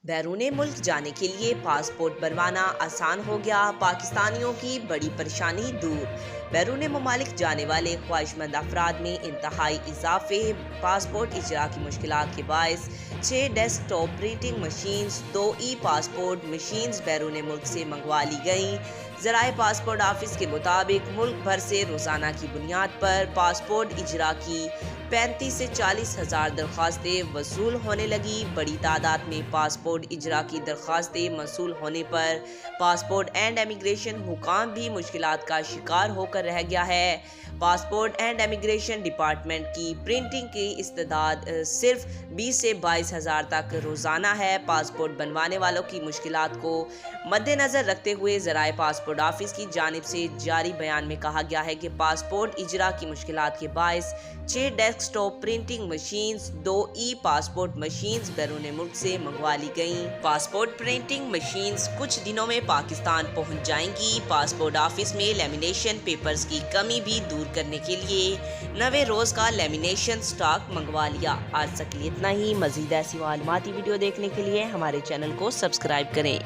بیرون ملک جانے کے لیے پاسپورٹ بنوانا آسان ہو گیا، پاکستانیوں کی بڑی پریشانی دور۔ بیرون ممالک جانے والے خواہشمند افراد میں انتہائی اضافے۔ پاسپورٹ اجرا کی مشکلات کے باعث 6 ڈیسک ٹاپ پرنٹنگ مشینز، 2 ای پاسپورٹ مشینز بیرون ملک سے منگوا لی گئیں۔ ذرائع پاسپورٹ آفس کے مطابق ملک بھر سے روزانہ کی بنیاد پر پاسپورٹ اجرا کی 35 سے 40 ہزار درخواستیں وصول ہونے لگی۔ بڑی تعداد میں پاسپورٹ اجرا کی درخواستیں موصول ہونے پر پاسپورٹ اینڈ امیگریشن حکام بھی مشکلات کا شکار ہو کر رہ گیا ہے۔ پاسپورٹ اینڈ امیگریشن ڈپارٹمنٹ کی پرنٹنگ کی استعداد صرف 20 سے 22 ہزار تک روزانہ ہے۔ پاسپورٹ بنوانے والوں کی مشکلات کو مد نظر رکھتے ہوئے ذرائع پاسپورٹ آفس کی جانب سے جاری بیان میں کہا گیا ہے کہ پاسپورٹ اجرا کی مشکلات کے باعث 6 ڈیسک ٹاپ پرنٹنگ مشینز، 2 ای پاسپورٹ مشینز بیرون ملک سے منگوا لی گئیں۔ پاسپورٹ پرنٹنگ مشینز کچھ دنوں میں پاکستان پہنچ جائیں گی۔ پاسپورٹ آفس میں لیمینیشن پیپرز کی کمی بھی دور کرنے کے لیے 90 روز کا لیمینیشن سٹاک منگوا لیا۔ آج تک اتنا ہی۔ مزید ایسی معلوماتی ویڈیو دیکھنے کے لیے ہمارے چینل کو سبسکرائب کریں۔